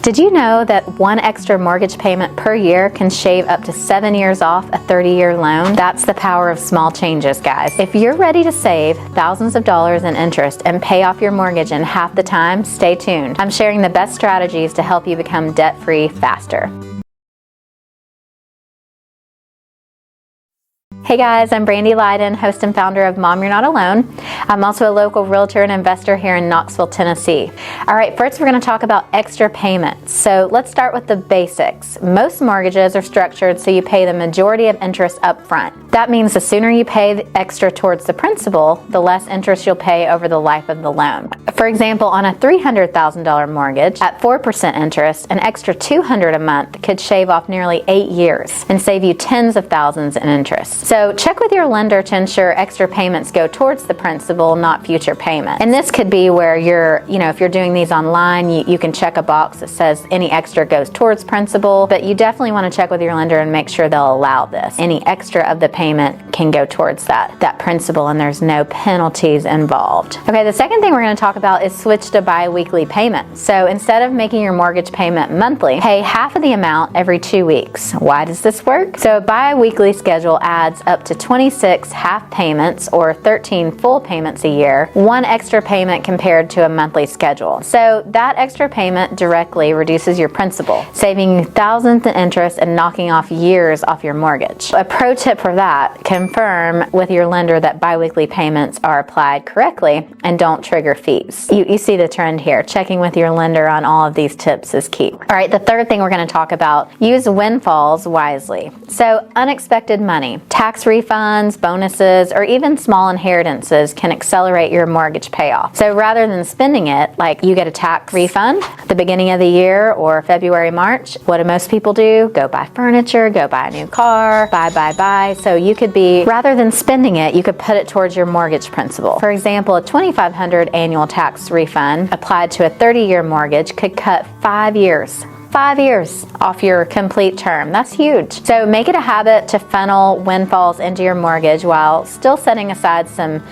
Did you know that one extra mortgage payment per year can shave up to 7 years off a 30-year loan? That's the power of small changes, guys. If you're ready to save thousands of dollars in interest and pay off your mortgage in half the time, stay tuned. I'm sharing the best strategies to help you become debt-free faster. Hey guys, I'm Brandy Leiden, host and founder of Mom You're Not Alone. I'm also a local realtor and investor here in Knoxville, Tennessee. All right, first we're going to talk about extra payments. So let's start with the basics. Most mortgages are structured so you pay the majority of interest up front. That means the sooner you pay the extra towards the principal, the less interest you'll pay over the life of the loan. For example, on a $300,000 mortgage at 4% interest, an extra $200 a month could shave off nearly 8 years and save you tens of thousands in interest. So check with your lender to ensure extra payments go towards the principal, not future payments. And this could be where if you're doing these online, you can check a box that says any extra goes towards principal, but you definitely want to check with your lender and make sure they'll allow this. Any extra of the payment can go towards that principal, and there's no penalties involved. Okay, the second thing we're going to talk about is switch to bi-weekly payments. So instead of making your mortgage payment monthly, pay half of the amount every 2 weeks. Why does this work? So a bi-weekly schedule adds up to 26 half payments or 13 full payments a year, one extra payment compared to a monthly schedule. So that extra payment directly reduces your principal, saving you thousands in interest and knocking off years off your mortgage. A pro tip for that: confirm with your lender that bi-weekly payments are applied correctly and don't trigger fees. You see the trend here. Checking with your lender on all of these tips is key. All right, the third thing we're going to talk about: use windfalls wisely. So unexpected money, tax refunds, bonuses, or even small inheritances can accelerate your mortgage payoff. So rather than spending it, like you get a tax refund at the beginning of the year or February, March, what do most people do? Go buy furniture, go buy a new car, buy. So you could be, rather than spending it, you could put it towards your mortgage principal. For example, a $2,500 annual tax refund applied to a 30-year mortgage could cut 5 years off your complete term. That's huge. So make it a habit to funnel windfalls into your mortgage while still setting aside some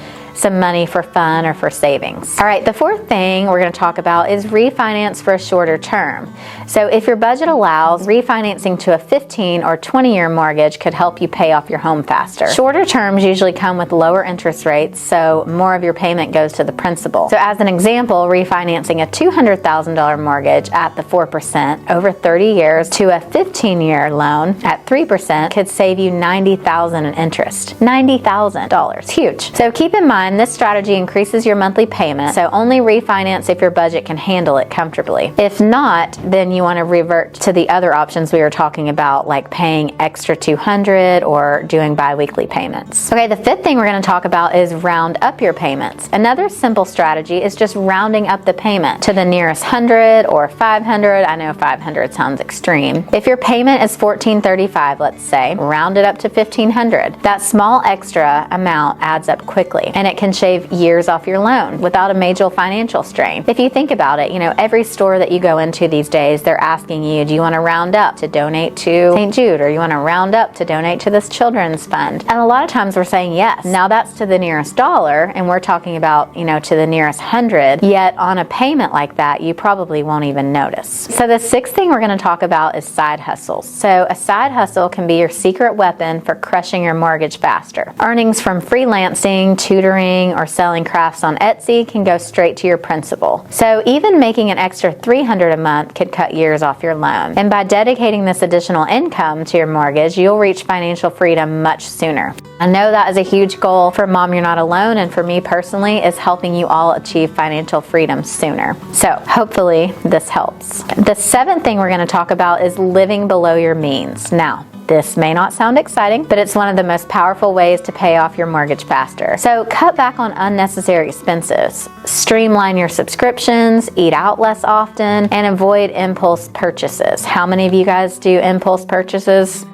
money for fun or for savings. All right, the fourth thing we're going to talk about is refinance for a shorter term. So if your budget allows, refinancing to a 15 or 20-year mortgage could help you pay off your home faster. Shorter terms usually come with lower interest rates, so more of your payment goes to the principal. So as an example, refinancing a $200,000 mortgage at the 4% over 30 years to a 15-year loan at 3% could save you $90,000 in interest. $90,000, huge. So keep in mind, this strategy increases your monthly payment, so only refinance if your budget can handle it comfortably. If not, then you want to revert to the other options we were talking about, like paying extra $200 or doing bi-weekly payments. Okay, the fifth thing we're going to talk about is round up your payments. Another simple strategy is just rounding up the payment to the nearest 100 or 500. I know 500 sounds extreme. If your payment is $1,435, let's say, round it up to $1,500. That small extra amount adds up quickly, and it can shave years off your loan without a major financial strain. If you think about it, every store that you go into these days, they're asking you, do you want to round up to donate to St. Jude, or you want to round up to donate to this children's fund? And a lot of times we're saying yes. Now that's to the nearest dollar, and we're talking about, to the nearest 100, yet on a payment like that, you probably won't even notice. So the sixth thing we're going to talk about is side hustles. So a side hustle can be your secret weapon for crushing your mortgage faster. Earnings from freelancing, tutoring, or selling crafts on Etsy can go straight to your principal. So even making an extra $300 a month could cut years off your loan. And by dedicating this additional income to your mortgage, you'll reach financial freedom much sooner. I know that is a huge goal for Mom You're Not Alone, and for me personally is helping you all achieve financial freedom sooner. So hopefully this helps. The seventh thing we're going to talk about is living below your means. Now, this may not sound exciting, but it's one of the most powerful ways to pay off your mortgage faster. So cut back on unnecessary expenses, streamline your subscriptions, eat out less often, and avoid impulse purchases. How many of you guys do impulse purchases?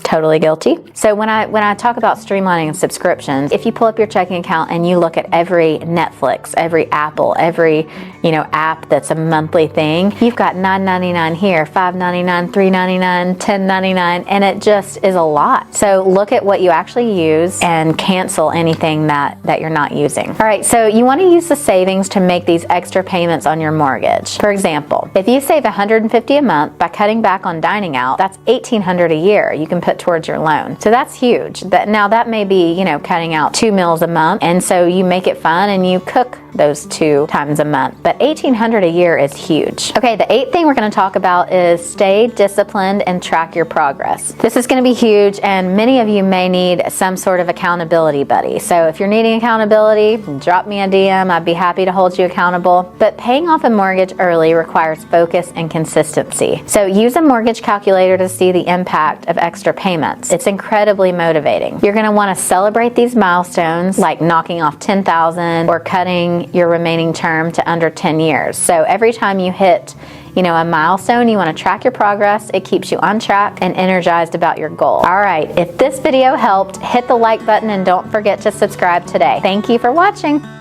Totally guilty. So when I talk about streamlining subscriptions, if you pull up your checking account and you look at every Netflix, every Apple, every app that's a monthly thing, you've got $9.99 here, $5.99, $3.99, $10.99, and it just is a lot. So look at what you actually use and cancel anything that you're not using. All right, so you want to use the savings to make these extra payments on your mortgage. For example, if you save $150 a month by cutting back on dining out, that's $1,800 a year you can put towards your loan. So that's huge. Now that may be, cutting out 2 meals a month, and so you make it fun and you cook those 2 times a month. But $1,800 a year is huge. Okay, the 8th thing we're going to talk about is stay disciplined and track your progress. This is going to be huge, and many of you may need some sort of accountability buddy. So if you're needing accountability, drop me a DM. I'd be happy to hold you accountable. But paying off a mortgage early requires focus and consistency. So use a mortgage calculator to see the impact of extra payments. It's incredibly motivating. You're going to want to celebrate these milestones, like knocking off $10,000 or cutting your remaining term to under 10 years. So every time you hit a milestone, you want to track your progress. It keeps you on track and energized about your goal. All right, if this video helped, hit the like button and don't forget to subscribe today. Thank you for watching.